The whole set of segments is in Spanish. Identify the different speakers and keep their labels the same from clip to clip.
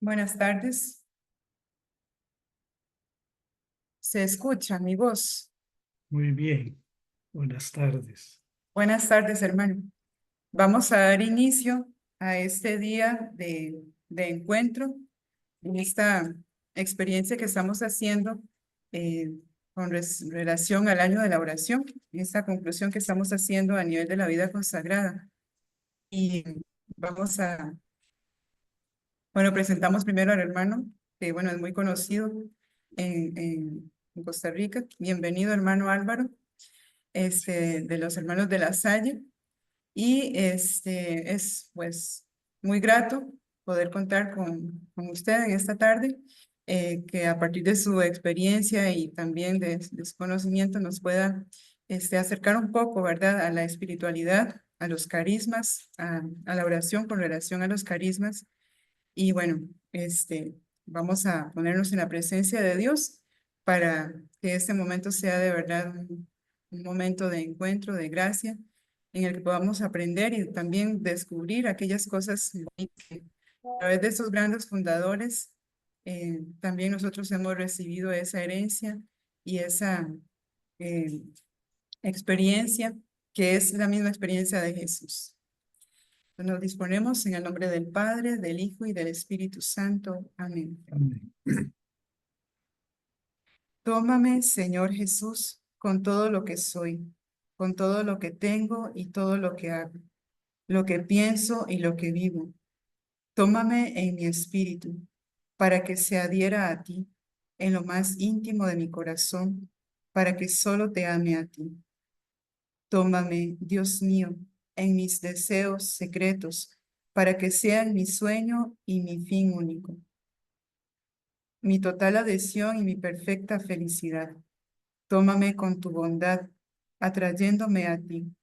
Speaker 1: Buenas tardes. ¿Se escucha mi voz?
Speaker 2: Muy bien, buenas tardes.
Speaker 1: Buenas tardes, hermano. Vamos a dar inicio a este día de encuentro, en esta experiencia que estamos haciendo eh, con relación al año de la oración, esta conclusión que estamos haciendo a nivel de la vida consagrada. Y vamos a, presentamos primero al hermano, que es muy conocido en Costa Rica. Bienvenido, hermano Álvaro. De los hermanos de La Salle, y es pues muy grato poder contar con usted en esta tarde, que a partir de su experiencia y también de su conocimiento nos pueda acercar un poco, ¿verdad?, a la espiritualidad, a los carismas, a la oración con relación a los carismas. Y bueno, vamos a ponernos en la presencia de Dios para que este momento sea de verdad un momento de encuentro, de gracia, en el que podamos aprender y también descubrir aquellas cosas que a través de estos grandes fundadores, también nosotros hemos recibido esa herencia y esa eh, experiencia que es la misma experiencia de Jesús. Nos disponemos en el nombre del Padre, del Hijo y del Espíritu Santo. Amén.
Speaker 2: Amén.
Speaker 1: Tómame, Señor Jesús, con todo lo que soy, con todo lo que tengo y todo lo que hago, lo que pienso y lo que vivo. Tómame en mi espíritu, para que se adhiera a ti, en lo más íntimo de mi corazón, para que solo te ame a ti. Tómame, Dios mío, en mis deseos secretos, para que sean mi sueño y mi fin único, mi total adhesión y mi perfecta felicidad. Tómame con tu bondad, atrayéndome a ti.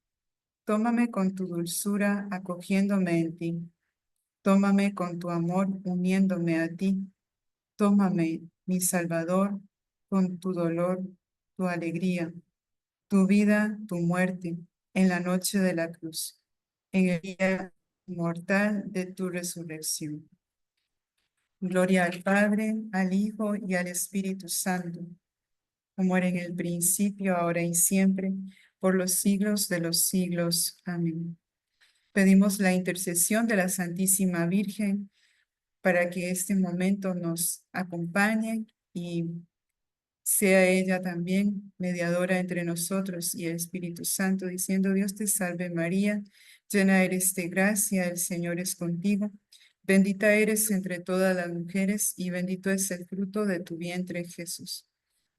Speaker 1: Tómame con tu dulzura, acogiéndome en ti. Tómame con tu amor, uniéndome a ti. Tómame, mi Salvador, con tu dolor, tu alegría, tu vida, tu muerte, en la noche de la cruz, en el día mortal de tu resurrección. Gloria al Padre, al Hijo y al Espíritu Santo, como era en el principio, ahora y siempre, por los siglos de los siglos. Amén. Pedimos la intercesión de la Santísima Virgen para que este momento nos acompañe y sea ella también mediadora entre nosotros y el Espíritu Santo, diciendo: Dios te salve María, llena eres de gracia, el Señor es contigo. Bendita eres entre todas las mujeres y bendito es el fruto de tu vientre, Jesús.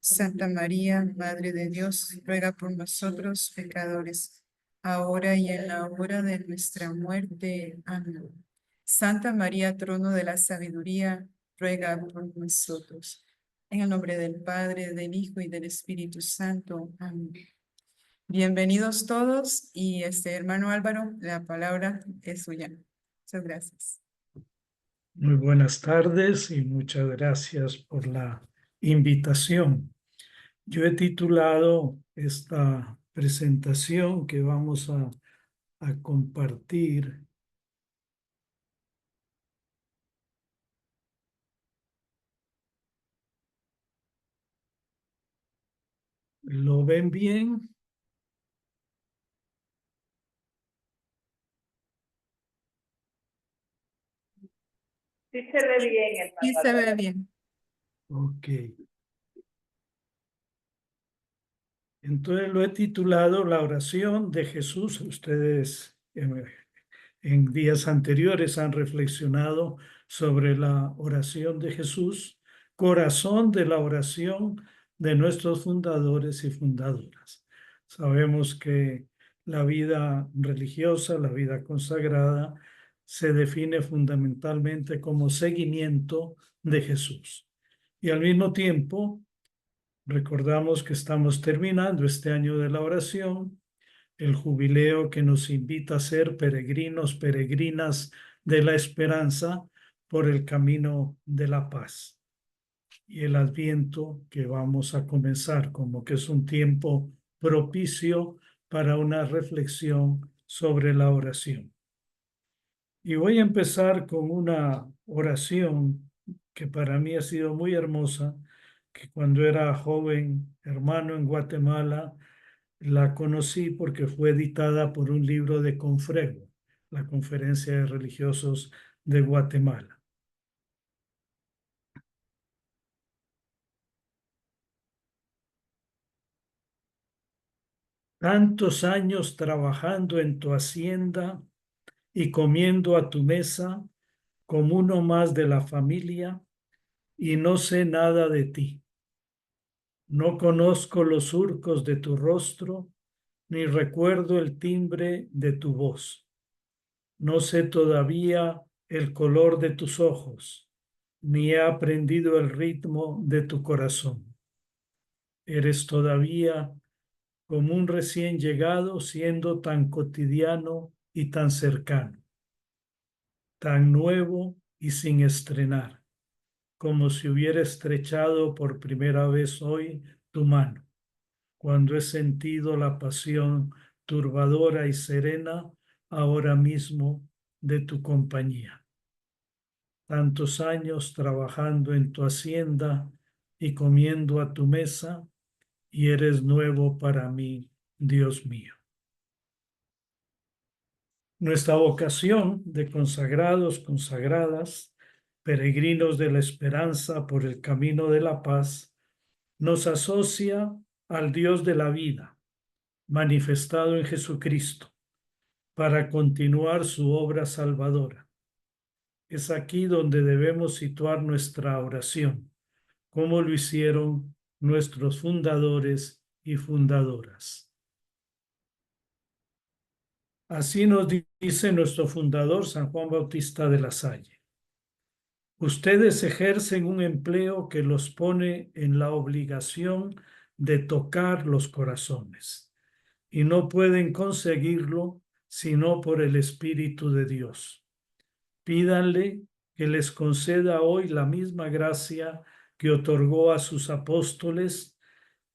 Speaker 1: Santa María, Madre de Dios, ruega por nosotros pecadores, ahora y en la hora de nuestra muerte. Amén. Santa María, trono de la sabiduría, ruega por nosotros. En el nombre del Padre, del Hijo y del Espíritu Santo. Amén. Bienvenidos todos y hermano Álvaro, la palabra es suya. Muchas gracias.
Speaker 2: Muy buenas tardes y muchas gracias por la invitación. Yo he titulado esta presentación que vamos a compartir. ¿Lo ven bien?
Speaker 3: Sí se ve bien, hermano.
Speaker 1: Y se ve bien.
Speaker 2: Ok. Entonces lo he titulado La oración de Jesús. Ustedes en días anteriores han reflexionado sobre la oración de Jesús, corazón de la oración de nuestros fundadores y fundadoras. Sabemos que la vida religiosa, la vida consagrada, se define fundamentalmente como seguimiento de Jesús. Y al mismo tiempo, recordamos que estamos terminando este año de la oración, el jubileo que nos invita a ser peregrinos, peregrinas de la esperanza por el camino de la paz. Y el Adviento que vamos a comenzar, como que es un tiempo propicio para una reflexión sobre la oración. Y voy a empezar con una oración que para mí ha sido muy hermosa, que cuando era joven hermano en Guatemala, la conocí porque fue editada por un libro de Confrego, la Conferencia de Religiosos de Guatemala. Tantos años trabajando en tu hacienda y comiendo a tu mesa como uno más de la familia, y no sé nada de ti. No conozco los surcos de tu rostro, ni recuerdo el timbre de tu voz. No sé todavía el color de tus ojos, ni he aprendido el ritmo de tu corazón. Eres todavía como un recién llegado, siendo tan cotidiano y tan cercano, tan nuevo y sin estrenar, como si hubiera estrechado por primera vez hoy tu mano, cuando he sentido la pasión turbadora y serena ahora mismo de tu compañía. Tantos años trabajando en tu hacienda y comiendo a tu mesa, y eres nuevo para mí, Dios mío. Nuestra vocación de consagrados, consagradas, peregrinos de la esperanza por el camino de la paz, nos asocia al Dios de la vida, manifestado en Jesucristo, para continuar su obra salvadora. Es aquí donde debemos situar nuestra oración, como lo hicieron nuestros fundadores y fundadoras. Así nos dice nuestro fundador, San Juan Bautista de la Salle. Ustedes ejercen un empleo que los pone en la obligación de tocar los corazones y no pueden conseguirlo sino por el Espíritu de Dios. Pídanle que les conceda hoy la misma gracia que otorgó a sus apóstoles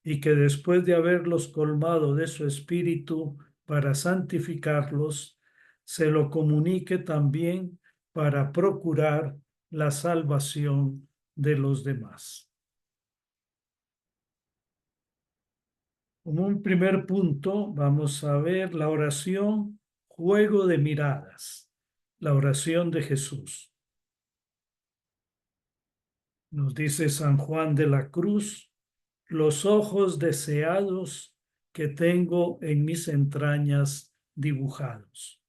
Speaker 2: y que después de haberlos colmado de su Espíritu para santificarlos, se lo comunique también para procurar la salvación de los demás. Como un primer punto, vamos a ver la oración, juego de miradas, la oración de Jesús. Nos dice San Juan de la Cruz, los ojos deseados que tengo en mis entrañas dibujados.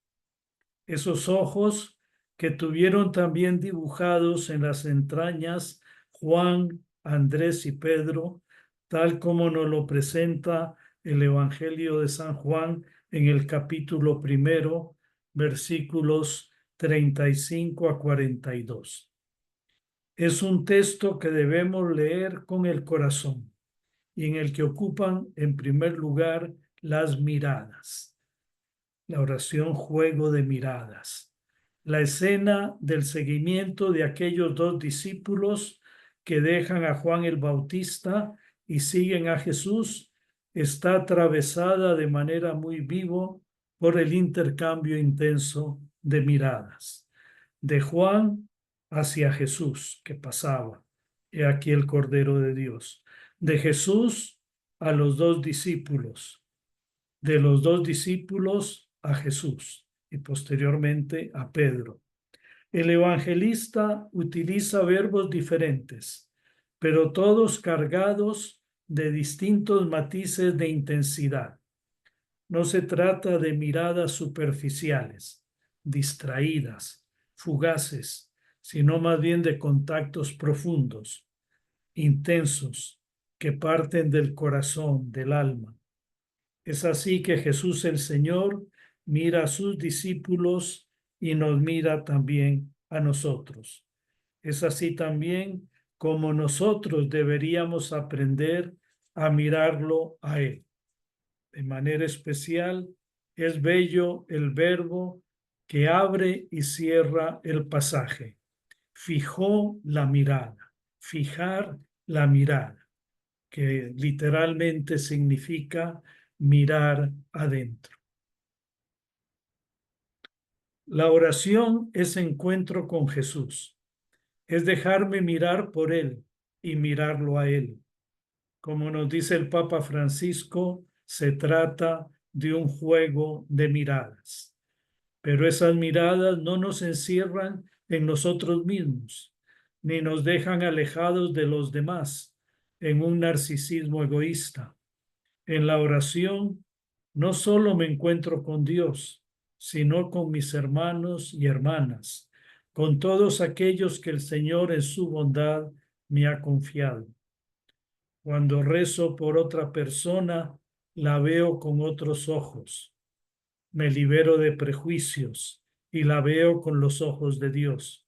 Speaker 2: Esos ojos que tuvieron también dibujados en las entrañas Juan, Andrés y Pedro, tal como nos lo presenta el Evangelio de San Juan en el capítulo 1, versículos 35 a 42. Es un texto que debemos leer con el corazón y en el que ocupan en primer lugar las miradas. La oración juego de miradas. La escena del seguimiento de aquellos dos discípulos que dejan a Juan el Bautista y siguen a Jesús está atravesada de manera muy viva por el intercambio intenso de miradas. De Juan hacia Jesús que pasaba. He aquí el Cordero de Dios. De Jesús a los dos discípulos. De los dos discípulos a Jesús y posteriormente a Pedro. El evangelista utiliza verbos diferentes, pero todos cargados de distintos matices de intensidad. No se trata de miradas superficiales, distraídas, fugaces, sino más bien de contactos profundos, intensos, que parten del corazón, del alma. Es así que Jesús el Señor mira a sus discípulos y nos mira también a nosotros. Es así también como nosotros deberíamos aprender a mirarlo a Él. De manera especial, es bello el verbo que abre y cierra el pasaje. Fijó la mirada, fijar la mirada, que literalmente significa mirar adentro. La oración es encuentro con Jesús. es dejarme mirar por Él y mirarlo a Él. Como nos dice el Papa Francisco, se trata de un juego de miradas. Pero esas miradas no nos encierran en nosotros mismos, ni nos dejan alejados de los demás en un narcisismo egoísta. En la oración no solo me encuentro con Dios, sino con mis hermanos y hermanas, con todos aquellos que el Señor en su bondad me ha confiado. Cuando rezo por otra persona, la veo con otros ojos. Me libero de prejuicios y la veo con los ojos de Dios.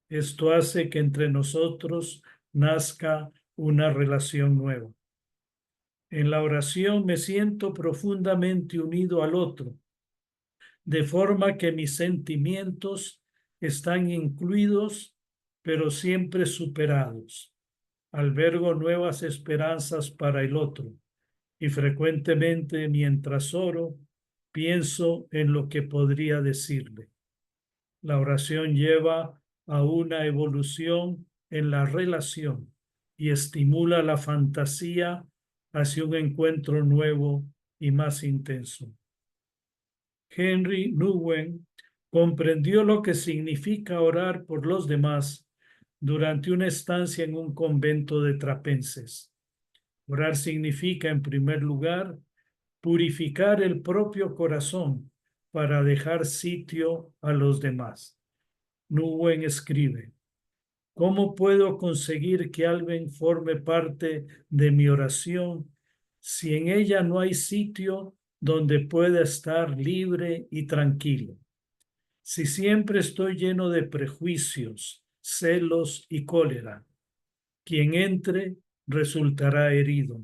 Speaker 2: Esto hace que entre nosotros nazca una relación nueva. En la oración me siento profundamente unido al otro, de forma que mis sentimientos están incluidos, pero siempre superados. Albergo nuevas esperanzas para el otro y frecuentemente mientras oro, pienso en lo que podría decirle. La oración lleva a una evolución en la relación y estimula la fantasía hacia un encuentro nuevo y más intenso. Henry Nouwen comprendió lo que significa orar por los demás durante una estancia en un convento de trapenses. Orar significa, en primer lugar, purificar el propio corazón para dejar sitio a los demás. Nouwen escribe: ¿cómo puedo conseguir que alguien forme parte de mi oración si en ella no hay sitio donde pueda estar libre y tranquilo? Si siempre estoy lleno de prejuicios, celos y cólera, quien entre resultará herido.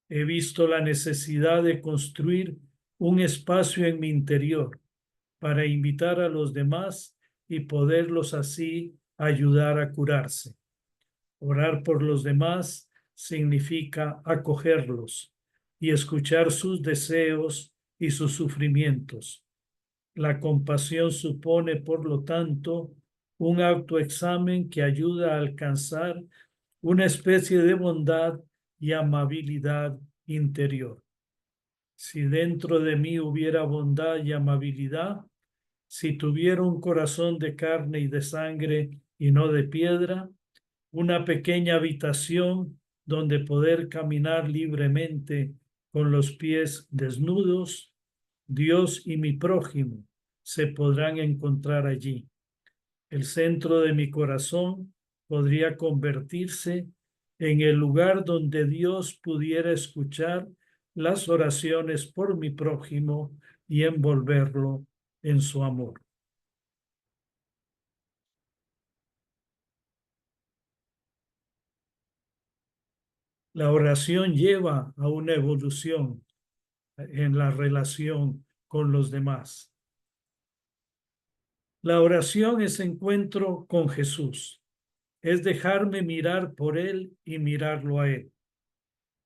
Speaker 2: He visto la necesidad de construir un espacio en mi interior para invitar a los demás y poderlos así ayudar a curarse. Orar por los demás significa acogerlos y escuchar sus deseos y sus sufrimientos. La compasión supone, por lo tanto, un autoexamen que ayuda a alcanzar una especie de bondad y amabilidad interior. Si dentro de mí hubiera bondad y amabilidad, si tuviera un corazón de carne y de sangre y no de piedra, una pequeña habitación donde poder caminar libremente con los pies desnudos, Dios y mi prójimo se podrán encontrar allí. El centro de mi corazón podría convertirse en el lugar donde Dios pudiera escuchar las oraciones por mi prójimo y envolverlo en su amor. La oración lleva a una evolución en la relación con los demás. La oración es encuentro con Jesús, es dejarme mirar por Él y mirarlo a Él.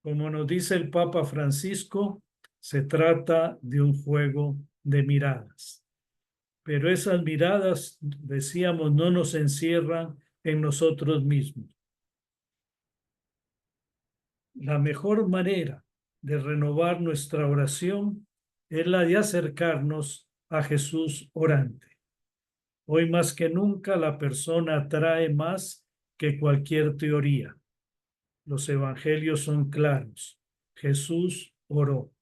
Speaker 2: Como nos dice el Papa Francisco, se trata de un juego de miradas. Pero esas miradas, decíamos, no nos encierran en nosotros mismos. La mejor manera de renovar nuestra oración es la de acercarnos a Jesús orante. Hoy más que nunca la persona atrae más que cualquier teoría. Los evangelios son claros. Jesús oró.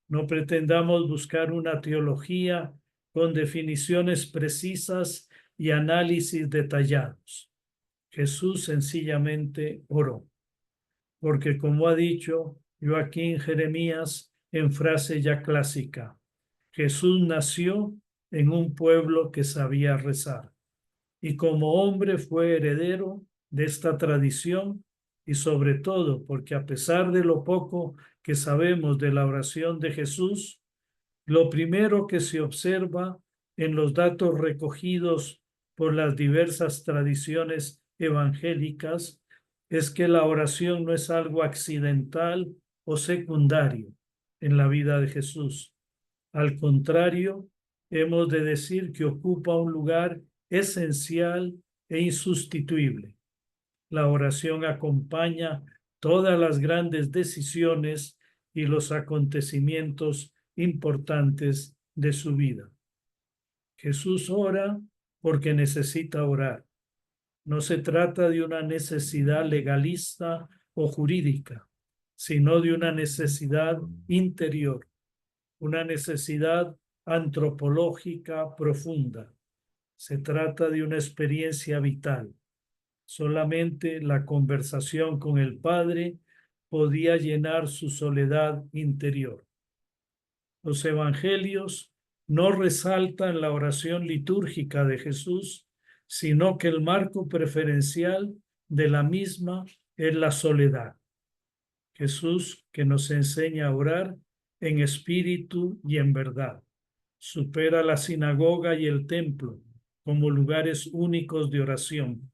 Speaker 2: No pretendamos buscar una teología con definiciones precisas y análisis detallados. Jesús sencillamente oró. Porque como ha dicho Joaquín Jeremías en frase ya clásica, Jesús nació en un pueblo que sabía rezar. Y como hombre fue heredero de esta tradición y sobre todo porque a pesar de lo poco que sabemos de la oración de Jesús, lo primero que se observa en los datos recogidos por las diversas tradiciones evangélicas es que la oración no es algo accidental o secundario en la vida de Jesús. Al contrario, hemos de decir que ocupa un lugar esencial e insustituible. La oración acompaña todas las grandes decisiones y los acontecimientos importantes de su vida. Jesús ora porque necesita orar. No se trata de una necesidad legalista o jurídica, sino de una necesidad interior, una necesidad antropológica profunda. Se trata de una experiencia vital. Solamente la conversación con el Padre podía llenar su soledad interior. Los evangelios no resaltan la oración litúrgica de Jesús, sino que el marco preferencial de la misma es la soledad. Jesús, que nos enseña a orar en espíritu y en verdad, supera la sinagoga y el templo como lugares únicos de oración.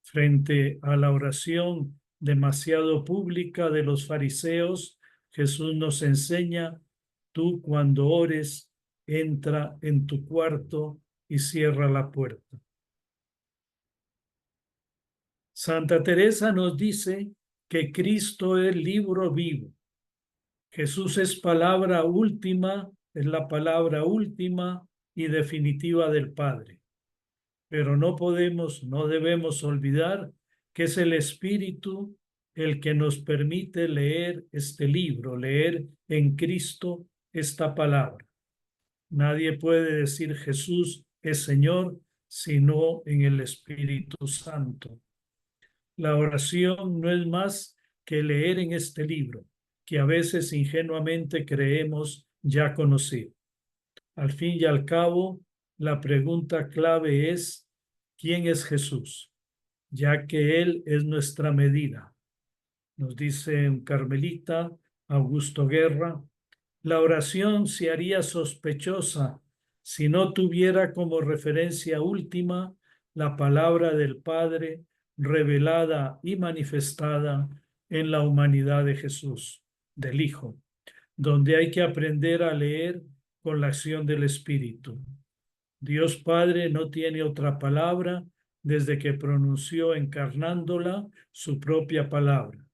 Speaker 2: Frente a la oración demasiado pública de los fariseos, Jesús nos enseña: tú cuando ores, entra en tu cuarto y cierra la puerta. Santa Teresa nos dice que Cristo es libro vivo. Jesús es palabra última, es la palabra última y definitiva del Padre. Pero no debemos olvidar que es el Espíritu el que nos permite leer este libro, leer en Cristo esta palabra. Nadie puede decir Jesús es Señor sino en el Espíritu Santo. La oración no es más que leer en este libro, que a veces ingenuamente creemos ya conocido. Al fin y al cabo, la pregunta clave es: ¿quién es Jesús? Ya que Él es nuestra medida. Nos dice un carmelita, Augusto Guerra, la oración se haría sospechosa si no tuviera como referencia última la palabra del Padre revelada y manifestada en la humanidad de Jesús, del Hijo, donde hay que aprender a leer con la acción del Espíritu. Dios Padre no tiene otra palabra desde que pronunció encarnándola su propia palabra.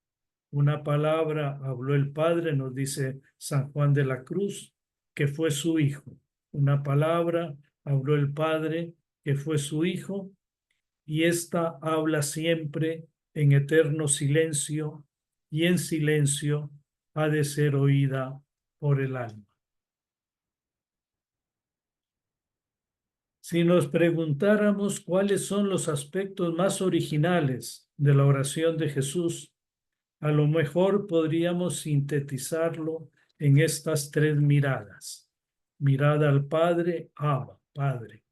Speaker 2: Una palabra habló el Padre, nos dice San Juan de la Cruz, que fue su Hijo. Una palabra habló el Padre, que fue su Hijo, y ésta habla siempre en eterno silencio, y en silencio ha de ser oída por el alma. Si nos preguntáramos cuáles son los aspectos más originales de la oración de Jesús, a lo mejor podríamos sintetizarlo en estas tres miradas. Mirada al Padre, Abba, Padre.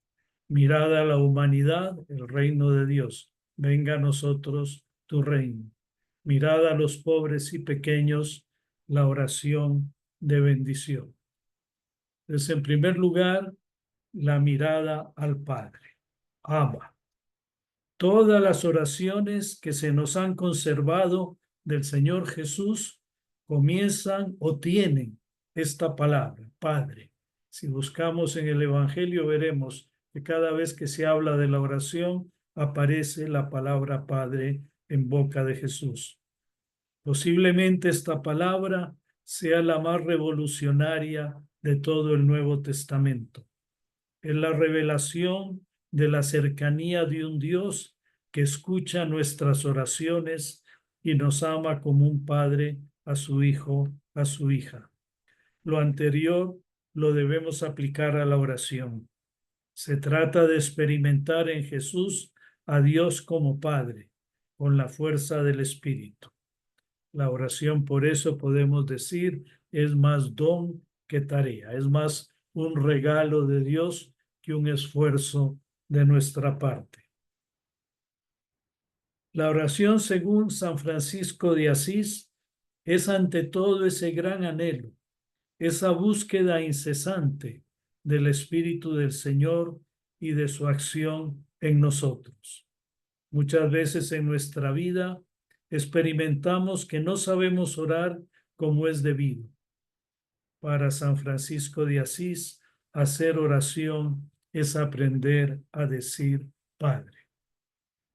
Speaker 2: Mirada a la humanidad, el reino de Dios. Venga a nosotros tu reino. Mirada a los pobres y pequeños, la oración de bendición. Entonces, en primer lugar, la mirada al Padre, Abba. Todas las oraciones que se nos han conservado del Señor Jesús comienzan o tienen esta palabra, Padre. Si buscamos en el Evangelio veremos que cada vez que se habla de la oración aparece la palabra Padre en boca de Jesús. Posiblemente esta palabra sea la más revolucionaria de todo el Nuevo Testamento. Es la revelación de la cercanía de un Dios que escucha nuestras oraciones y nos ama como un padre a su hijo, a su hija. Lo anterior lo debemos aplicar a la oración. Se trata de experimentar en Jesús a Dios como Padre, con la fuerza del Espíritu. La oración, por eso podemos decir, es más don que tarea, es más un regalo de Dios que un esfuerzo de nuestra parte. La oración, según San Francisco de Asís, es ante todo ese gran anhelo, esa búsqueda incesante del Espíritu del Señor y de su acción en nosotros. Muchas veces en nuestra vida experimentamos que no sabemos orar como es debido. Para San Francisco de Asís, hacer oración es aprender a decir Padre.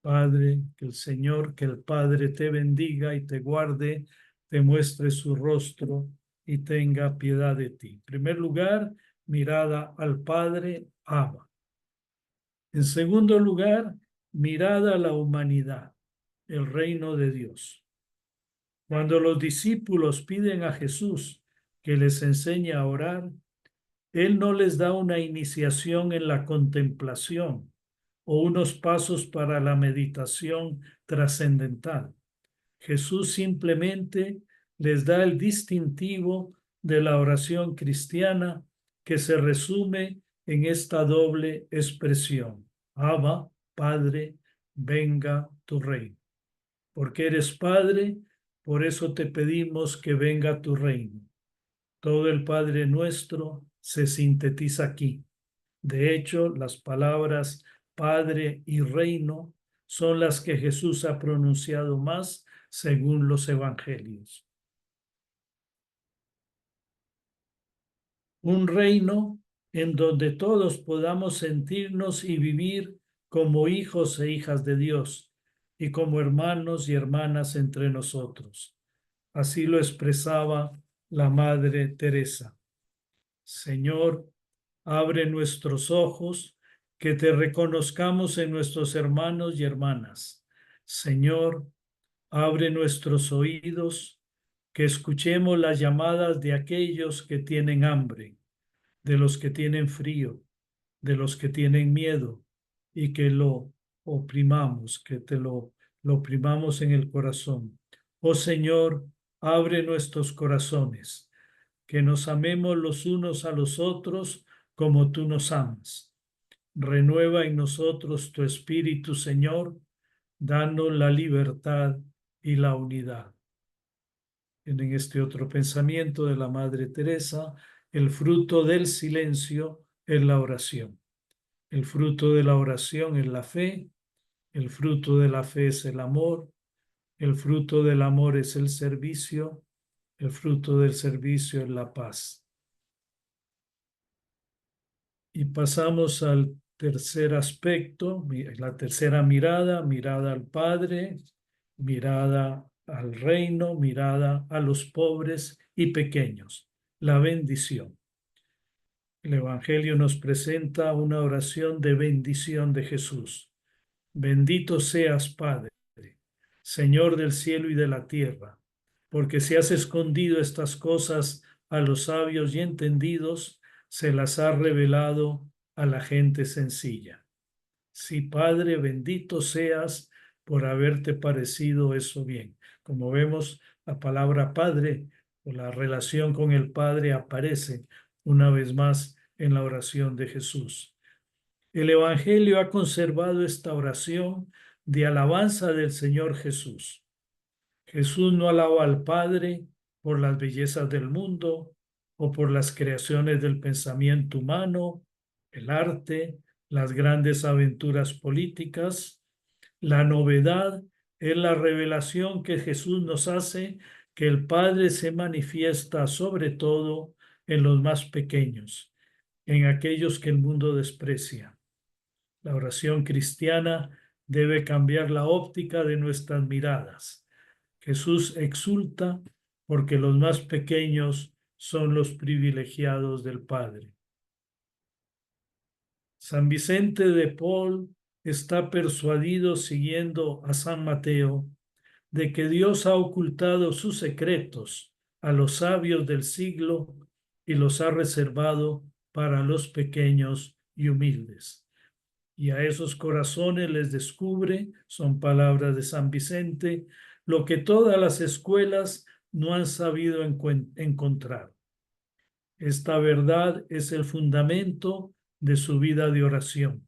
Speaker 2: Padre, que el Señor, que el Padre te bendiga y te guarde, te muestre su rostro y tenga piedad de ti. En primer lugar, mirada al Padre, Abba. En segundo lugar, mirada a la humanidad, el reino de Dios. Cuando los discípulos piden a Jesús que les enseñe a orar, Él no les da una iniciación en la contemplación o unos pasos para la meditación trascendental. Jesús simplemente les da el distintivo de la oración cristiana que se resume en esta doble expresión: Abba, Padre, venga tu reino. Porque eres Padre, por eso te pedimos que venga tu reino. Todo el Padre nuestro se sintetiza aquí. De hecho, las palabras Padre y Reino son las que Jesús ha pronunciado más según los evangelios. Un reino en donde todos podamos sentirnos y vivir como hijos e hijas de Dios y como hermanos y hermanas entre nosotros. Así lo expresaba la Madre Teresa. Señor, abre nuestros ojos, que te reconozcamos en nuestros hermanos y hermanas. Señor, abre nuestros oídos, que escuchemos las llamadas de aquellos que tienen hambre, de los que tienen frío, de los que tienen miedo, y que lo oprimamos, que lo oprimamos en el corazón. Oh Señor, abre nuestros corazones, que nos amemos los unos a los otros como tú nos amas. Renueva en nosotros tu espíritu, Señor, danos la libertad y la unidad. En este otro pensamiento de la Madre Teresa, el fruto del silencio es la oración. El fruto de la oración es la fe, el fruto de la fe es el amor, el fruto del amor es el servicio, el fruto del servicio es la paz. Y pasamos al tercer aspecto, la tercera mirada, mirada al Padre, mirada al reino, mirada a los pobres y pequeños, la bendición. El Evangelio nos presenta una oración de bendición de Jesús. Bendito seas, Padre, Señor del cielo y de la tierra, porque si has escondido estas cosas a los sabios y entendidos, se las has revelado a la gente sencilla. Sí, Padre, bendito seas por haberte parecido eso bien. Como vemos, la palabra Padre o la relación con el Padre aparece una vez más en la oración de Jesús. El Evangelio ha conservado esta oración de alabanza del Señor Jesús. Jesús no alaba al Padre por las bellezas del mundo o por las creaciones del pensamiento humano, el arte, las grandes aventuras políticas. La novedad es la revelación que Jesús nos hace, que el Padre se manifiesta sobre todo en los más pequeños, en aquellos que el mundo desprecia. La oración cristiana debe cambiar la óptica de nuestras miradas. Jesús exulta porque los más pequeños son los privilegiados del Padre. San Vicente de Paul está persuadido, siguiendo a San Mateo, de que Dios ha ocultado sus secretos a los sabios del siglo y los ha reservado para los pequeños y humildes. Y a esos corazones les descubre, son palabras de San Vicente, lo que todas las escuelas no han sabido encontrar. Esta verdad es el fundamento de su vida de oración.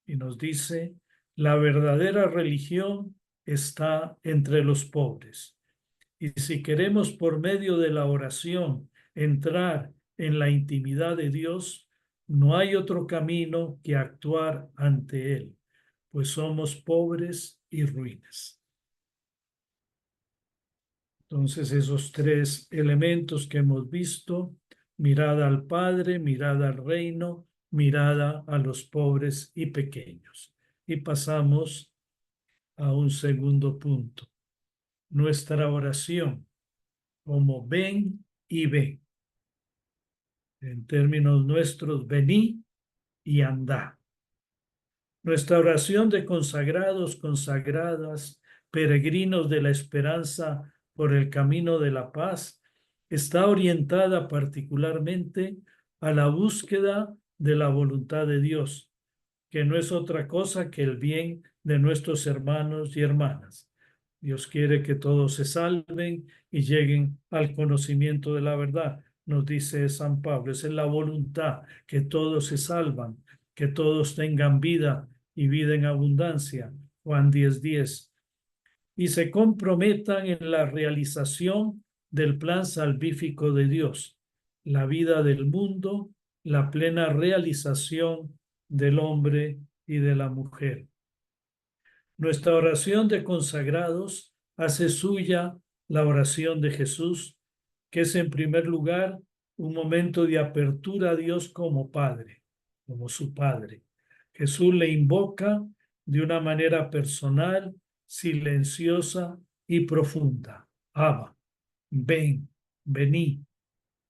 Speaker 2: Y nos dice, la verdadera religión está entre los pobres. Y si queremos por medio de la oración entrar en la intimidad de Dios, no hay otro camino que actuar ante Él, pues somos pobres y ruines. Entonces, esos tres elementos que hemos visto, mirada al Padre, mirada al reino, mirada a los pobres y pequeños. Y pasamos a un segundo punto. Nuestra oración como ven y ve. En términos nuestros, vení y andá. Nuestra oración de consagrados, consagradas, peregrinos de la esperanza por el camino de la paz, está orientada particularmente a la búsqueda de la voluntad de Dios, que no es otra cosa que el bien de nuestros hermanos y hermanas. Dios quiere que todos se salven y lleguen al conocimiento de la verdad. Nos dice San Pablo, esa es la voluntad, que todos se salvan, que todos tengan vida y vida en abundancia. Juan 10:10. Y se comprometan en la realización del plan salvífico de Dios, la vida del mundo, la plena realización del hombre y de la mujer. Nuestra oración de consagrados hace suya la oración de Jesús, que es en primer lugar un momento de apertura a Dios como Padre, como su Padre. Jesús le invoca de una manera personal, silenciosa y profunda. Abba, ven, vení.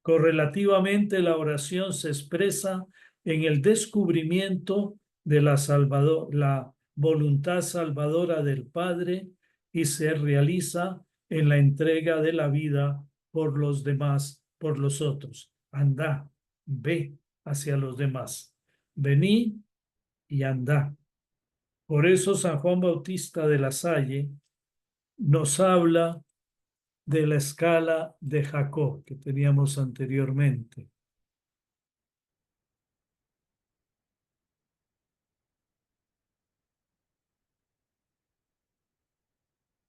Speaker 2: Correlativamente, la oración se expresa en el descubrimiento de la voluntad salvadora del Padre y se realiza en la entrega de la vida por los demás, por los otros. Andá, ve hacia los demás. Vení y andá. Por eso San Juan Bautista de la Salle nos habla de la escala de Jacob que teníamos anteriormente.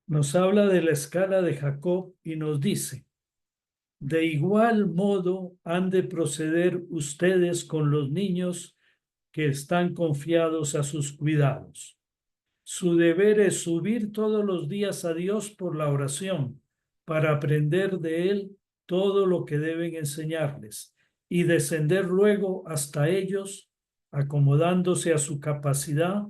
Speaker 2: Nos habla de la escala de Jacob y nos dice, de igual modo han de proceder ustedes con los niños que están confiados a sus cuidados. Su deber es subir todos los días a Dios por la oración, para aprender de Él todo lo que deben enseñarles y descender luego hasta ellos, acomodándose a su capacidad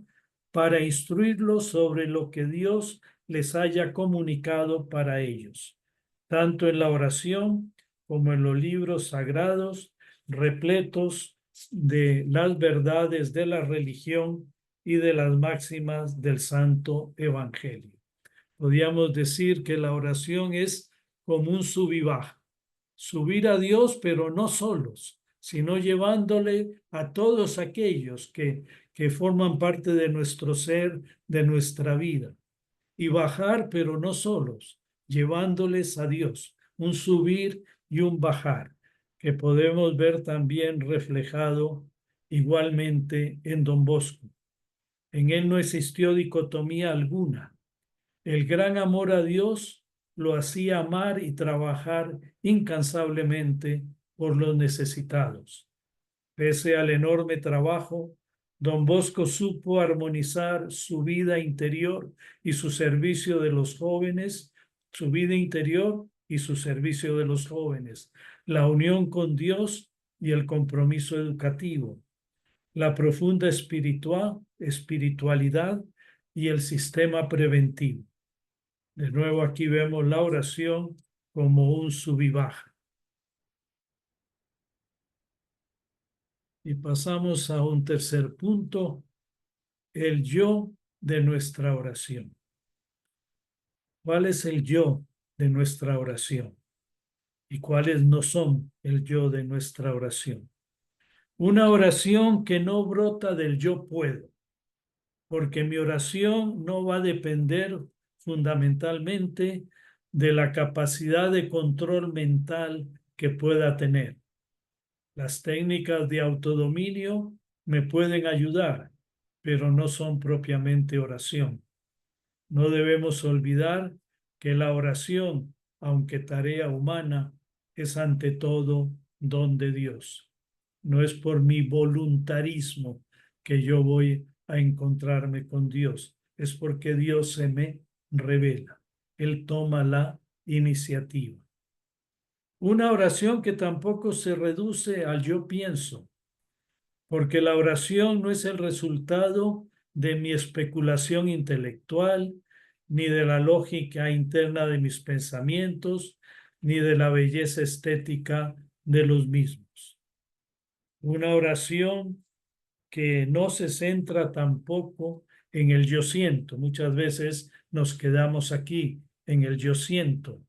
Speaker 2: para instruirlos sobre lo que Dios les haya comunicado para ellos, tanto en la oración como en los libros sagrados, repletos de las verdades de la religión y de las máximas del Santo Evangelio. Podríamos decir que la oración es como un sub y baja. Subir a Dios, pero no solos, sino llevándole a todos aquellos que forman parte de nuestro ser, de nuestra vida. Y bajar, pero no solos, llevándoles a Dios. Un subir y un bajar, que podemos ver también reflejado igualmente en Don Bosco. En él no existió dicotomía alguna. El gran amor a Dios lo hacía amar y trabajar incansablemente por los necesitados. Pese al enorme trabajo, Don Bosco supo armonizar su vida interior y su servicio de los jóvenes, su vida interior y su servicio de los jóvenes, la unión con Dios y el compromiso educativo, la profunda espiritualidad y el sistema preventivo. De nuevo aquí vemos la oración como un sub y baja. Y pasamos a un tercer punto, el yo de nuestra oración. ¿Cuál es el yo de nuestra oración? ¿Y cuáles no son el yo de nuestra oración? Una oración que no brota del yo puedo, porque mi oración no va a depender fundamentalmente de la capacidad de control mental que pueda tener. Las técnicas de autodominio me pueden ayudar, pero no son propiamente oración. No debemos olvidar que la oración, aunque tarea humana, es ante todo don de Dios. No es por mi voluntarismo que yo voy a encontrarme con Dios, es porque Dios se me revela. Él toma la iniciativa. Una oración que tampoco se reduce al yo pienso, porque la oración no es el resultado de mi especulación intelectual, ni de la lógica interna de mis pensamientos, ni de la belleza estética de los mismos. Una oración que no se centra tampoco en el yo siento. Muchas veces nos quedamos aquí en el yo siento,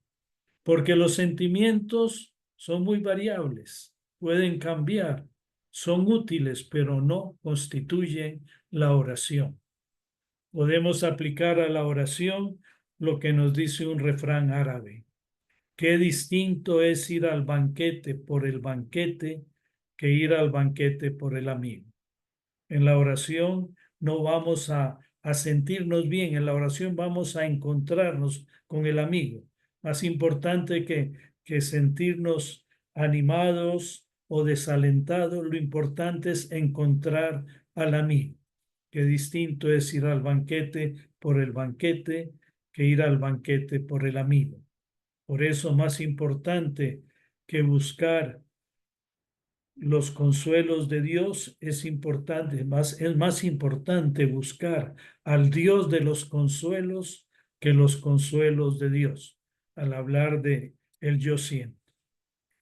Speaker 2: porque los sentimientos son muy variables, pueden cambiar, son útiles, pero no constituyen la oración. Podemos aplicar a la oración lo que nos dice un refrán árabe. Qué distinto es ir al banquete por el banquete que ir al banquete por el amigo. En la oración no vamos a sentirnos bien, en la oración vamos a encontrarnos con el amigo. Más importante que sentirnos animados o desalentados, lo importante es encontrar al amigo. Qué distinto es ir al banquete por el banquete que ir al banquete por el amigo. Por eso, más importante que buscar los consuelos de Dios, es más importante buscar al Dios de los consuelos que los consuelos de Dios, al hablar de el yo siento.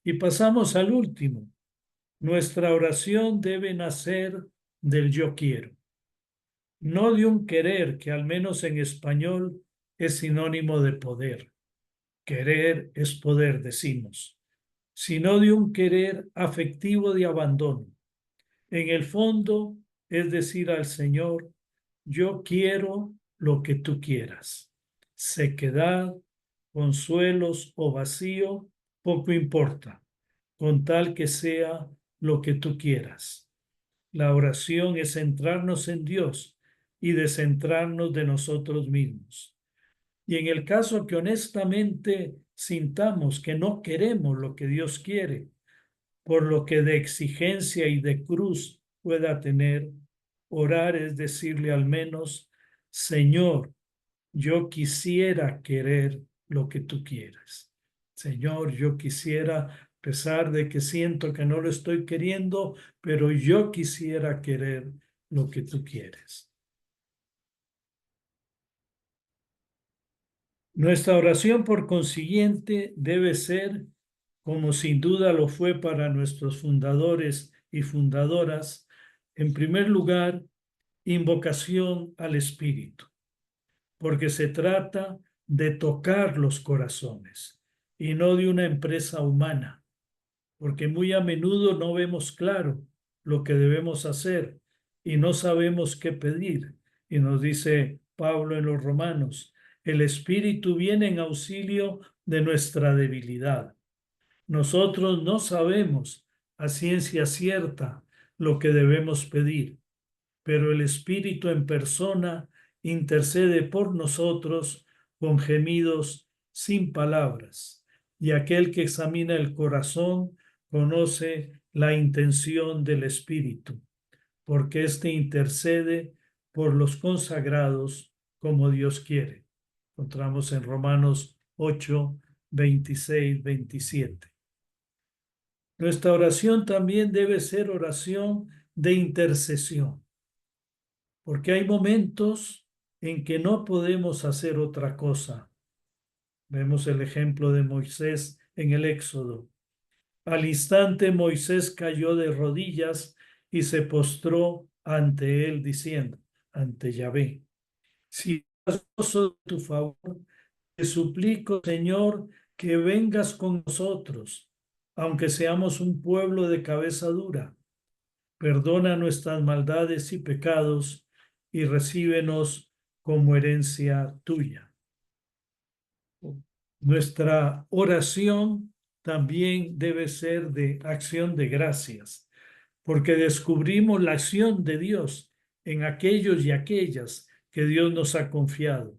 Speaker 2: Y pasamos al último. Nuestra oración debe nacer del yo quiero, no de un querer que al menos en español es sinónimo de poder. Querer es poder, decimos, sino de un querer afectivo de abandono. En el fondo es decir al Señor, yo quiero lo que tú quieras. Sequedad, consuelos o vacío, poco importa, con tal que sea lo que tú quieras. La oración es centrarnos en Dios y descentrarnos de nosotros mismos. Y en el caso que honestamente sintamos que no queremos lo que Dios quiere, por lo que de exigencia y de cruz pueda tener, orar es decirle al menos, Señor, yo quisiera querer lo que tú quieres. Señor, yo quisiera, a pesar de que siento que no lo estoy queriendo, pero yo quisiera querer lo que tú quieres. Nuestra oración, por consiguiente, debe ser, como sin duda lo fue para nuestros fundadores y fundadoras, en primer lugar, invocación al Espíritu, porque se trata de tocar los corazones y no de una empresa humana, porque muy a menudo no vemos claro lo que debemos hacer y no sabemos qué pedir. Y nos dice Pablo en los Romanos, el Espíritu viene en auxilio de nuestra debilidad. Nosotros no sabemos a ciencia cierta lo que debemos pedir, pero el Espíritu en persona intercede por nosotros con gemidos sin palabras. Y aquel que examina el corazón conoce la intención del Espíritu, porque éste intercede por los consagrados como Dios quiere. Encontramos en Romanos 8, 26, 27. Nuestra oración también debe ser oración de intercesión, porque hay momentos en que no podemos hacer otra cosa. Vemos el ejemplo de Moisés en el Éxodo. Al instante Moisés cayó de rodillas y se postró ante él diciendo, ante Yahvé, si gozo de tu favor, te suplico, Señor, que vengas con nosotros, aunque seamos un pueblo de cabeza dura. Perdona nuestras maldades y pecados y recíbenos como herencia tuya. Nuestra oración también debe ser de acción de gracias, porque descubrimos la acción de Dios en aquellos y aquellas que Dios nos ha confiado,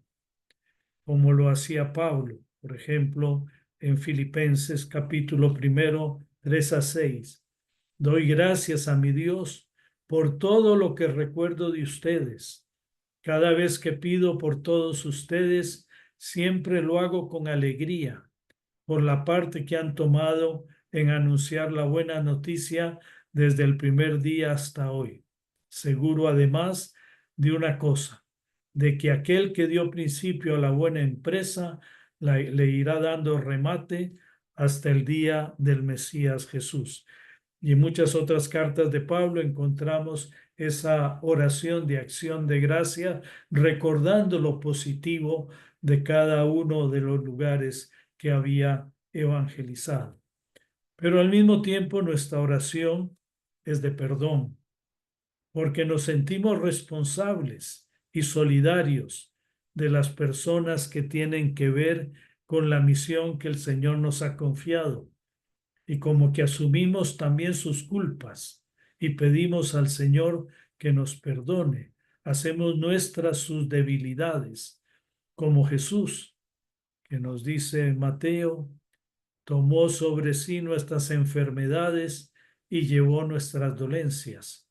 Speaker 2: como lo hacía Pablo, por ejemplo, en Filipenses capítulo 1, 3-6. Doy gracias a mi Dios por todo lo que recuerdo de ustedes. Cada vez que pido por todos ustedes, siempre lo hago con alegría, por la parte que han tomado en anunciar la buena noticia desde el primer día hasta hoy. Seguro además de una cosa, de que aquel que dio principio a la buena empresa le irá dando remate hasta el día del Mesías Jesús. Y en muchas otras cartas de Pablo encontramos esa oración de acción de gracia, recordando lo positivo de cada uno de los lugares que había evangelizado. Pero al mismo tiempo nuestra oración es de perdón, porque nos sentimos responsables y solidarios de las personas que tienen que ver con la misión que el Señor nos ha confiado, y como que asumimos también sus culpas y pedimos al Señor que nos perdone. Hacemos nuestras sus debilidades, como Jesús, que nos dice en Mateo, tomó sobre sí nuestras enfermedades y llevó nuestras dolencias.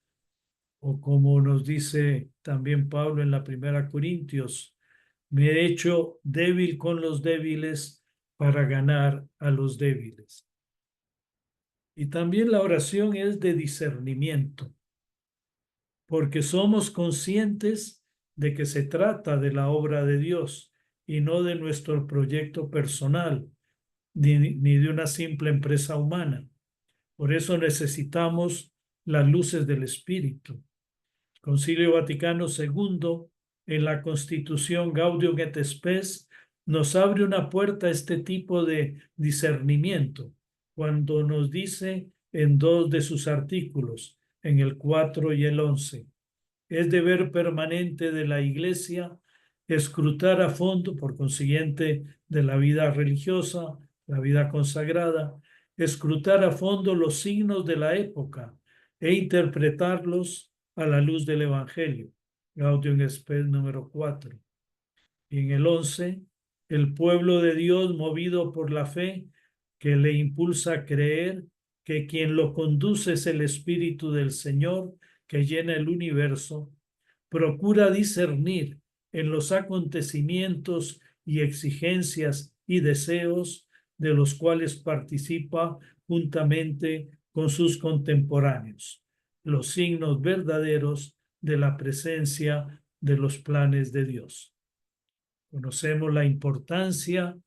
Speaker 2: O como nos dice también Pablo en la primera Corintios, me he hecho débil con los débiles para ganar a los débiles. Y también la oración es de discernimiento, porque somos conscientes de que se trata de la obra de Dios y no de nuestro proyecto personal, ni de una simple empresa humana. Por eso necesitamos las luces del Espíritu. Concilio Vaticano II, en la Constitución Gaudium et Spes, nos abre una puerta a este tipo de discernimiento, cuando nos dice en 2 de sus artículos, en el 4 y el 11, es deber permanente de la Iglesia escrutar a fondo, por consiguiente, de la vida religiosa, la vida consagrada, escrutar a fondo los signos de la época e interpretarlos a la luz del Evangelio. Gaudium et Spes número 4. Y en el 11, el pueblo de Dios, movido por la fe, que le impulsa a creer que quien lo conduce es el Espíritu del Señor, que llena el universo, procura discernir en los acontecimientos y exigencias y deseos de los cuales participa juntamente con sus contemporáneos, los signos verdaderos de la presencia de los planes de Dios. Conocemos la importancia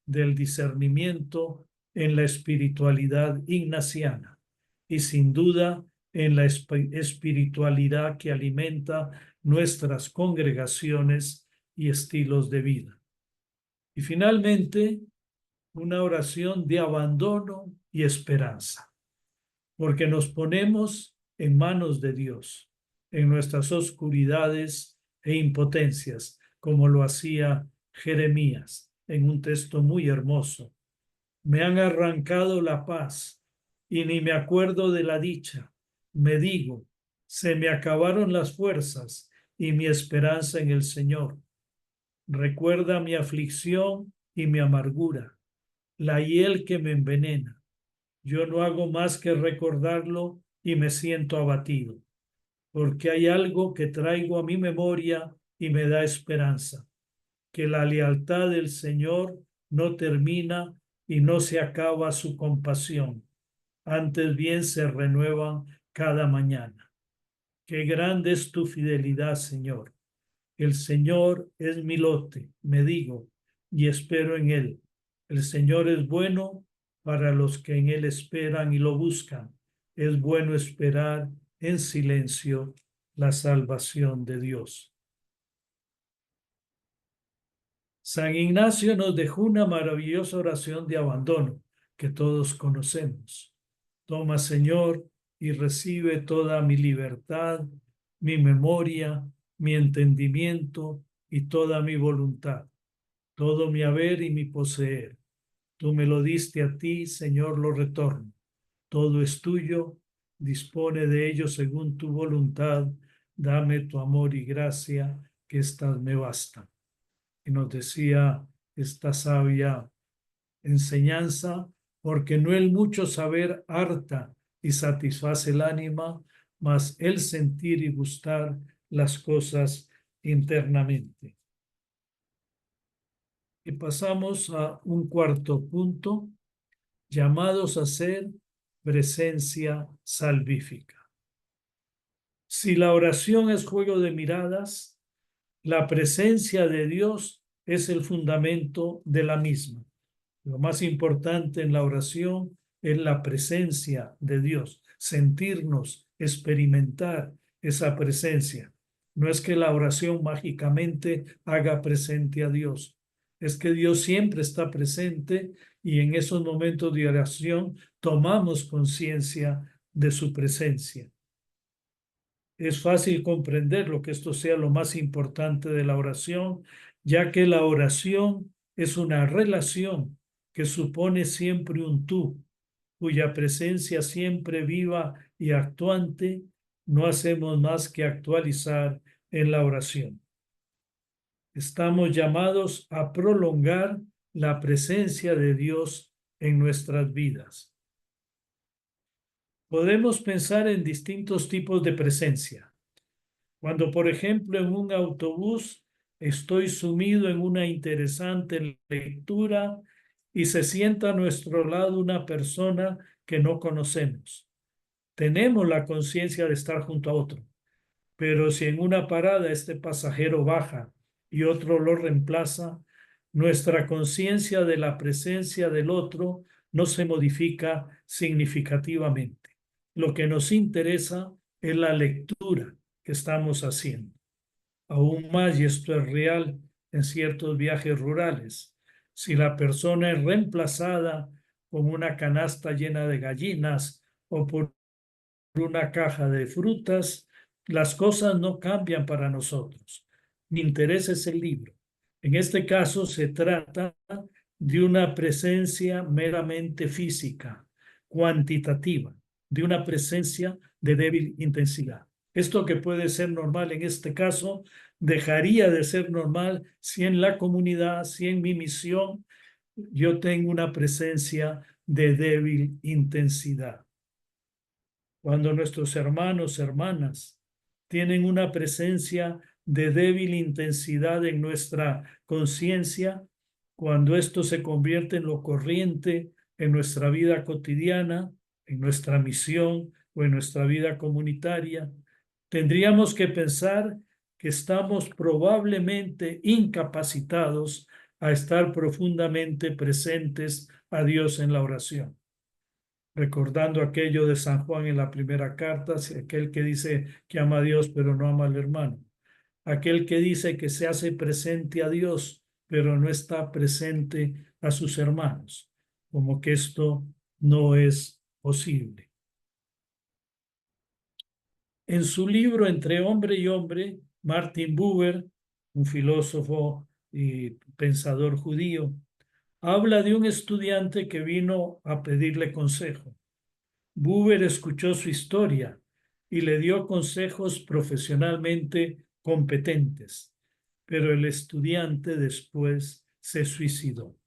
Speaker 2: del discernimiento en la espiritualidad ignaciana y sin duda en la espiritualidad que alimenta nuestras congregaciones y estilos de vida. Y finalmente, una oración de abandono y esperanza, porque nos ponemos en manos de Dios, en nuestras oscuridades e impotencias, como lo hacía Jeremías en un texto muy hermoso. Me han arrancado la paz y ni me acuerdo de la dicha. Me digo, se me acabaron las fuerzas y mi esperanza en el Señor. Recuerda mi aflicción y mi amargura, la hiel que me envenena. Yo no hago más que recordarlo y me siento abatido, porque hay algo que traigo a mi memoria y me da esperanza, que la lealtad del Señor no termina y no se acaba su compasión, antes bien se renuevan cada mañana. Qué grande es tu fidelidad, Señor. El Señor es mi lote, me digo, y espero en Él. El Señor es bueno para los que en Él esperan y lo buscan. Es bueno esperar en silencio la salvación de Dios. San Ignacio nos dejó una maravillosa oración de abandono que todos conocemos. Toma, Señor, y recibe toda mi libertad, mi memoria, mi entendimiento y toda mi voluntad, todo mi haber y mi poseer. Tú me lo diste a ti, Señor, lo retorno. Todo es tuyo, dispone de ello según tu voluntad. Dame tu amor y gracia, que éstas me bastan. Y nos decía esta sabia enseñanza, porque no el mucho saber harta y satisface el ánima, mas el sentir y gustar las cosas internamente. Y pasamos a un cuarto punto, llamados a ser presencia salvífica. Si la oración es juego de miradas, la presencia de Dios es el fundamento de la misma. Lo más importante en la oración es la presencia de Dios, sentirnos, experimentar esa presencia. No es que la oración mágicamente haga presente a Dios, es que Dios siempre está presente y en esos momentos de oración tomamos conciencia de su presencia. Es fácil comprender lo que esto sea lo más importante de la oración, ya que la oración es una relación que supone siempre un tú, cuya presencia siempre viva y actuante, no hacemos más que actualizar en la oración. Estamos llamados a prolongar la presencia de Dios en nuestras vidas. Podemos pensar en distintos tipos de presencia. Cuando, por ejemplo, en un autobús estoy sumido en una interesante lectura y se sienta a nuestro lado una persona que no conocemos. Tenemos la conciencia de estar junto a otro, pero si en una parada este pasajero baja y otro lo reemplaza, nuestra conciencia de la presencia del otro no se modifica significativamente. Lo que nos interesa es la lectura que estamos haciendo. Aún más, y esto es real en ciertos viajes rurales, si la persona es reemplazada con una canasta llena de gallinas o por una caja de frutas, las cosas no cambian para nosotros. Mi interés es el libro. En este caso se trata de una presencia meramente física, cuantitativa, de una presencia de débil intensidad. Esto que puede ser normal en este caso, dejaría de ser normal si en la comunidad, si en mi misión, yo tengo una presencia de débil intensidad. Cuando nuestros hermanos, hermanas, tienen una presencia de débil intensidad en nuestra conciencia, cuando esto se convierte en lo corriente en nuestra vida cotidiana, en nuestra misión o en nuestra vida comunitaria, tendríamos que pensar que estamos probablemente incapacitados a estar profundamente presentes a Dios en la oración. Recordando aquello de San Juan en la primera carta, aquel que dice que ama a Dios pero no ama al hermano, aquel que dice que se hace presente a Dios pero no está presente a sus hermanos, como que esto no es posible. En su libro Entre hombre y hombre, Martin Buber, un filósofo y pensador judío, habla de un estudiante que vino a pedirle consejo. Buber escuchó su historia y le dio consejos profesionalmente competentes, pero el estudiante después se suicidó.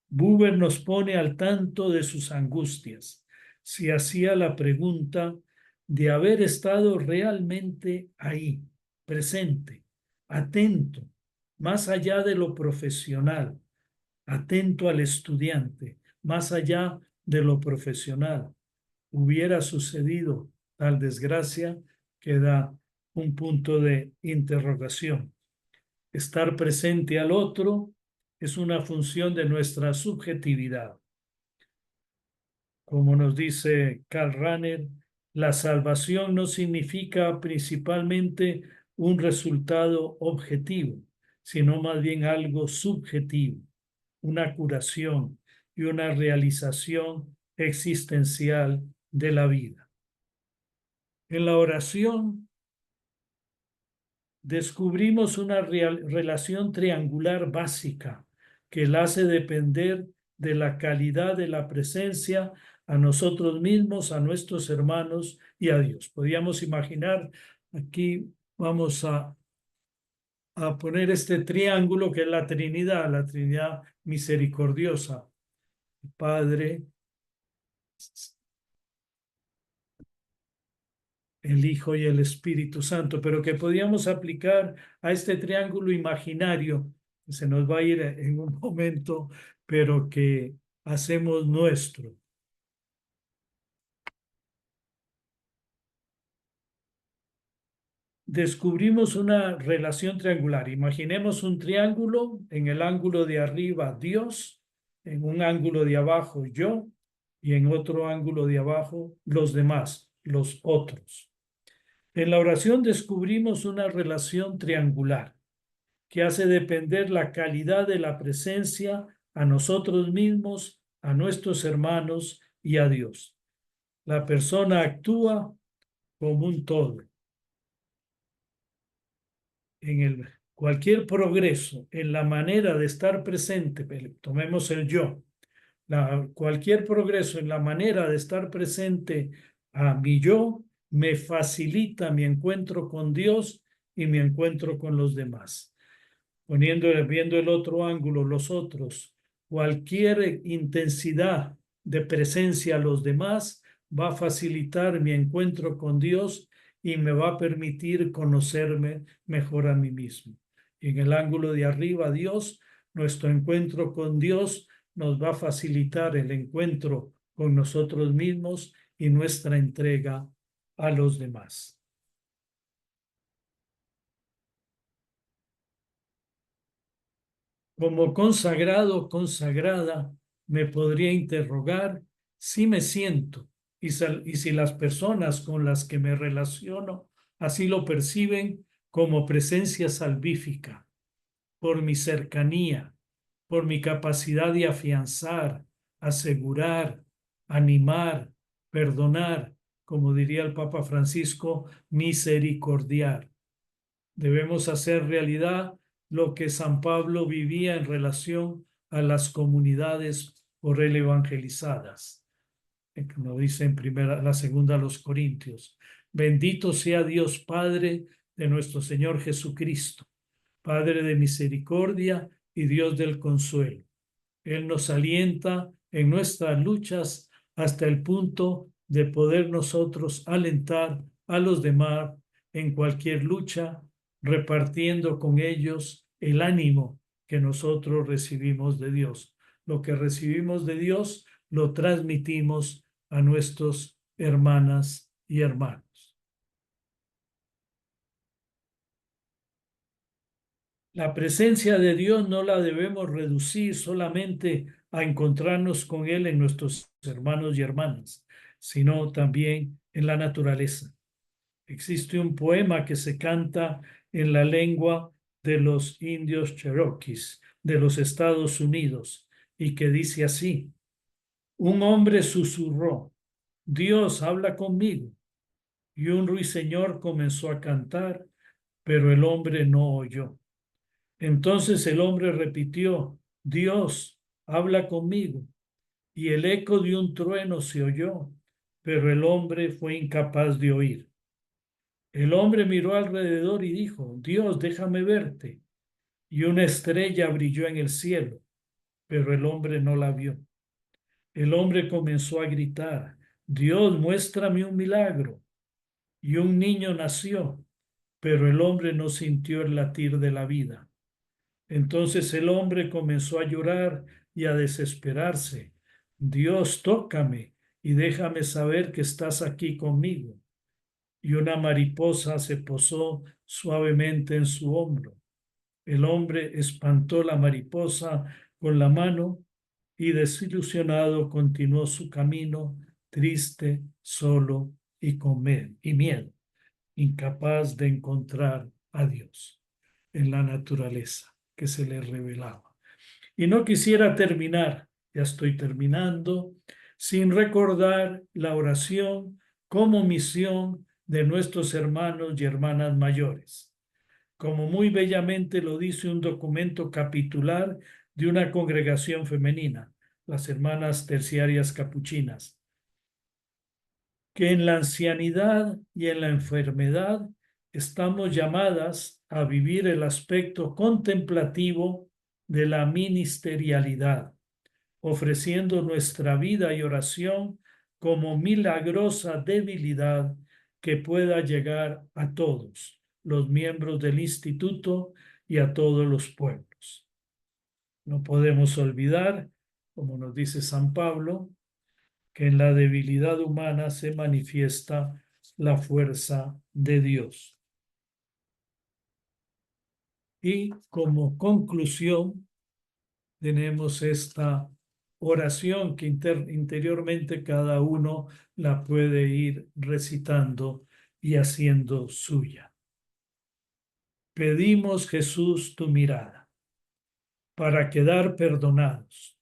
Speaker 2: Buber nos pone al tanto de sus angustias. Se hacía la pregunta de haber estado realmente ahí, presente, atento, más allá de lo profesional, atento al estudiante, más allá de lo profesional. Hubiera sucedido tal desgracia, queda un punto de interrogación. Estar presente al otro es una función de nuestra subjetividad. Como nos dice Karl Rahner, la salvación no significa principalmente un resultado objetivo, sino más bien algo subjetivo, una curación y una realización existencial de la vida. En la oración descubrimos una relación triangular básica que la hace depender de la calidad de la presencia a nosotros mismos, a nuestros hermanos y a Dios. Podríamos imaginar, aquí vamos a poner este triángulo que es la Trinidad misericordiosa, Padre, el Hijo y el Espíritu Santo, pero que podíamos aplicar a este triángulo imaginario, que se nos va a ir en un momento, pero que hacemos nuestro. descubrimos una relación triangular. Imaginemos un triángulo, en el ángulo de arriba Dios, en un ángulo de abajo yo y en otro ángulo de abajo los demás, los otros. En la oración descubrimos una relación triangular que hace depender la calidad de la presencia a nosotros mismos, a nuestros hermanos y a Dios. La persona actúa como un todo. Cualquier progreso en la manera de estar presente, tomemos el yo, cualquier progreso en la manera de estar presente a mi yo me facilita mi encuentro con Dios y mi encuentro con los demás. Viendo el otro ángulo, los otros, cualquier intensidad de presencia a los demás va a facilitar mi encuentro con Dios y me va a permitir conocerme mejor a mí mismo. Y en el ángulo de arriba, Dios, nuestro encuentro con Dios nos va a facilitar el encuentro con nosotros mismos y nuestra entrega a los demás. Como consagrado, consagrada, me podría interrogar si me siento y si las personas con las que me relaciono así lo perciben como presencia salvífica, por mi cercanía, por mi capacidad de afianzar, asegurar, animar, perdonar, como diría el Papa Francisco, misericordiar. Debemos hacer realidad lo que San Pablo vivía en relación a las comunidades por él evangelizadas. Como dice en la segunda a los Corintios. Bendito sea Dios Padre de nuestro Señor Jesucristo, Padre de misericordia y Dios del consuelo. Él nos alienta en nuestras luchas hasta el punto de poder nosotros alentar a los demás en cualquier lucha, repartiendo con ellos el ánimo que nosotros recibimos de Dios. Lo que recibimos de Dios lo transmitimos a nuestros hermanas y hermanos. La presencia de Dios no la debemos reducir solamente a encontrarnos con Él en nuestros hermanos y hermanas, sino también en la naturaleza. Existe un poema que se canta en la lengua de los indios cherokees de los Estados Unidos y que dice así: un hombre susurró, Dios habla conmigo, y un ruiseñor comenzó a cantar, pero el hombre no oyó. Entonces el hombre repitió, Dios, habla conmigo. Y el eco de un trueno se oyó, pero el hombre fue incapaz de oír. El hombre miró alrededor y dijo, Dios, déjame verte. Y una estrella brilló en el cielo, pero el hombre no la vio. El hombre comenzó a gritar, Dios, muéstrame un milagro. Y un niño nació, pero el hombre no sintió el latir de la vida. Entonces el hombre comenzó a llorar y a desesperarse. Dios, tócame y déjame saber que estás aquí conmigo. Y una mariposa se posó suavemente en su hombro. El hombre espantó la mariposa con la mano y desilusionado continuó su camino, triste, solo y con miedo, incapaz de encontrar a Dios en la naturaleza que se le revelaba. Y no quisiera terminar, ya estoy terminando, sin recordar la oración como misión de nuestros hermanos y hermanas mayores. Como muy bellamente lo dice un documento capitular de una congregación femenina, las Hermanas Terciarias Capuchinas, que en la ancianidad y en la enfermedad estamos llamadas a vivir el aspecto contemplativo de la ministerialidad, ofreciendo nuestra vida y oración como milagrosa debilidad que pueda llegar a todos los miembros del instituto y a todos los pueblos. No podemos olvidar, como nos dice San Pablo, que en la debilidad humana se manifiesta la fuerza de Dios. Y como conclusión, tenemos esta oración que interiormente cada uno la puede ir recitando y haciendo suya. Pedimos, Jesús, tu mirada para quedar perdonados.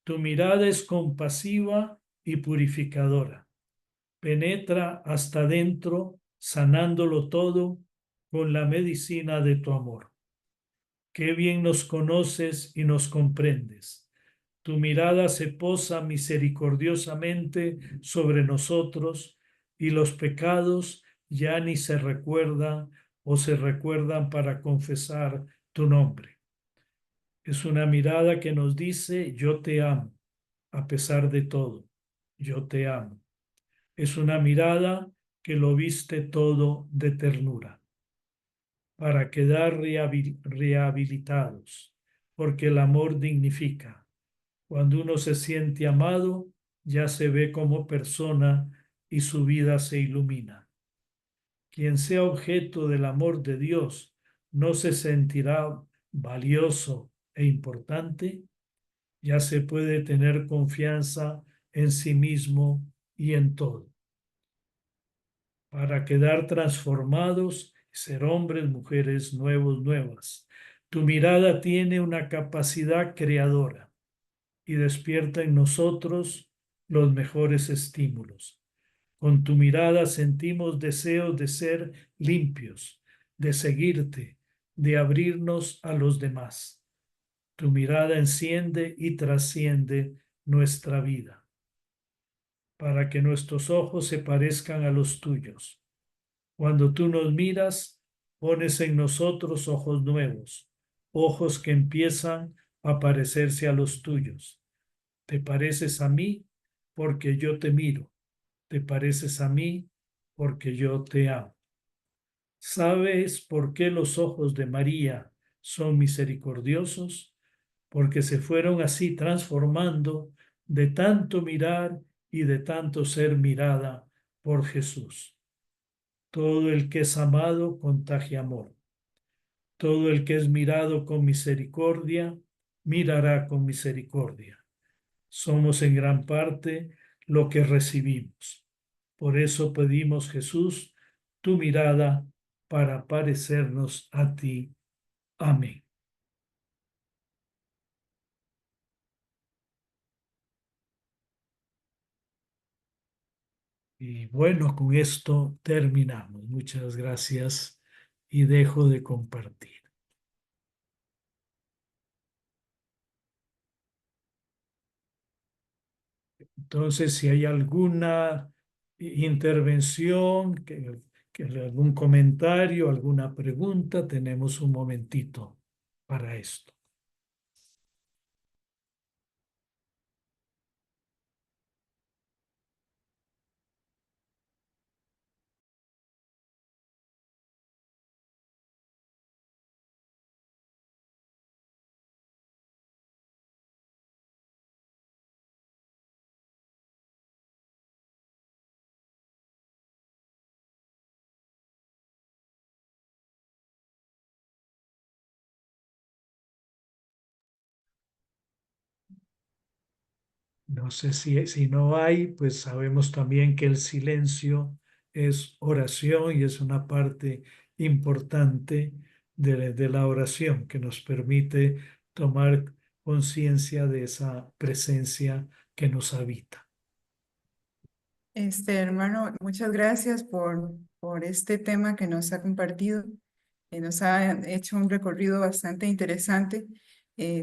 Speaker 2: Tu mirada es compasiva y purificadora. Penetra hasta dentro, sanándolo todo con la medicina de tu amor. Qué bien nos conoces y nos comprendes. Tu mirada se posa misericordiosamente sobre nosotros y los pecados ya ni se recuerdan o se recuerdan para confesar tu nombre. Es una mirada que nos dice, yo te amo, a pesar de todo, yo te amo. Es una mirada que lo viste todo de ternura, para quedar rehabilitados, porque el amor dignifica. Cuando uno se siente amado, ya se ve como persona y su vida se ilumina. Quien sea objeto del amor de Dios no se sentirá valioso e importante, ya se puede tener confianza en sí mismo y en todo. Para quedar transformados, ser hombres, mujeres nuevos, nuevas. Tu mirada tiene una capacidad creadora y despierta en nosotros los mejores estímulos. Con tu mirada sentimos deseos de ser limpios, de seguirte, de abrirnos a los demás. Tu mirada enciende y trasciende nuestra vida, para que nuestros ojos se parezcan a los tuyos. Cuando tú nos miras, pones en nosotros ojos nuevos, ojos que empiezan a parecerse a los tuyos. Te pareces a mí porque yo te miro. Te pareces a mí porque yo te amo. ¿Sabes por qué los ojos de María son misericordiosos? Porque se fueron así transformando de tanto mirar y de tanto ser mirada por Jesús. Todo el que es amado contagia amor. Todo el que es mirado con misericordia, mirará con misericordia. Somos en gran parte lo que recibimos. Por eso pedimos, Jesús, tu mirada para parecernos a ti. Amén. Y bueno, con esto terminamos. Muchas gracias y dejo de compartir. Entonces, si hay alguna intervención, algún comentario, alguna pregunta, tenemos un momentito para esto. No sé si no hay, pues sabemos también que el silencio es oración y es una parte importante de la oración que nos permite tomar conciencia de esa presencia que nos habita.
Speaker 1: Hermano, muchas gracias por este tema que nos ha compartido. Nos ha hecho un recorrido bastante interesante,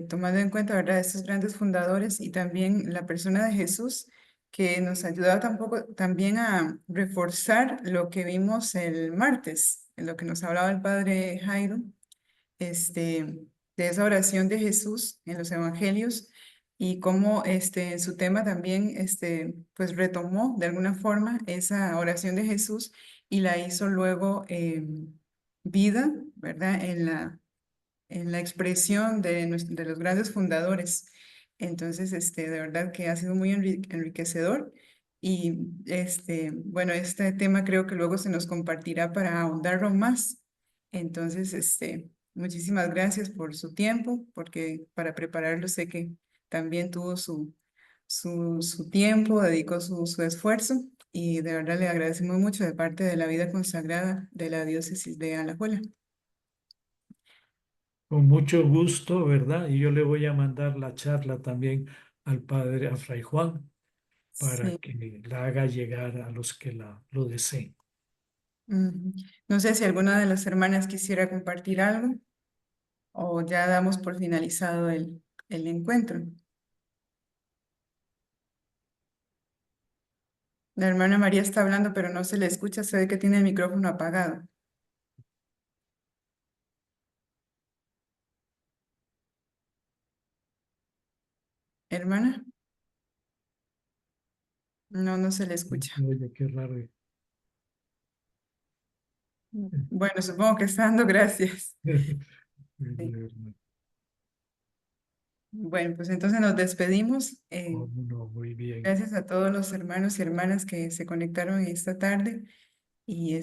Speaker 1: tomando en cuenta, ¿verdad?, estos grandes fundadores y también la persona de Jesús, que nos ayuda también a reforzar lo que vimos el martes, en lo que nos hablaba el padre Jairo, este, de esa oración de Jesús en los evangelios y cómo en su tema también pues retomó de alguna forma esa oración de Jesús y la hizo luego vida, ¿verdad? En la expresión de los grandes fundadores. Entonces, de verdad que ha sido muy enriquecedor. Y bueno, este tema creo que luego se nos compartirá para ahondarlo más. Entonces, Muchísimas gracias por su tiempo, porque para prepararlo sé que también tuvo su tiempo, dedicó su esfuerzo y de verdad le agradecemos mucho de parte de la vida consagrada de la diócesis de Alajuela.
Speaker 2: Con mucho gusto, ¿verdad? Y yo le voy a mandar la charla también al padre, a Fray Juan, para
Speaker 1: Sí.
Speaker 2: que la haga llegar a los que lo deseen.
Speaker 1: Ujú. No sé si alguna de las hermanas quisiera compartir algo o ya damos por finalizado el encuentro. La hermana María está hablando, pero no se le escucha, se ve que tiene el micrófono apagado. ¿Hermana? No, no se le escucha.
Speaker 2: Oye, qué raro.
Speaker 1: Bueno, supongo que está dando gracias. Sí. Bueno, pues entonces nos despedimos.
Speaker 2: Oh, no, muy bien.
Speaker 1: Gracias a todos los hermanos y hermanas que se conectaron esta tarde y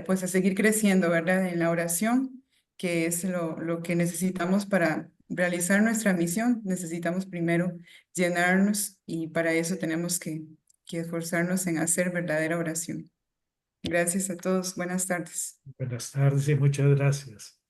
Speaker 1: pues a seguir creciendo, ¿verdad? En la oración, que es lo que necesitamos para realizar nuestra misión. Necesitamos primero llenarnos y para eso tenemos que esforzarnos en hacer verdadera oración. Gracias a todos. Buenas tardes.
Speaker 2: Buenas tardes y muchas gracias.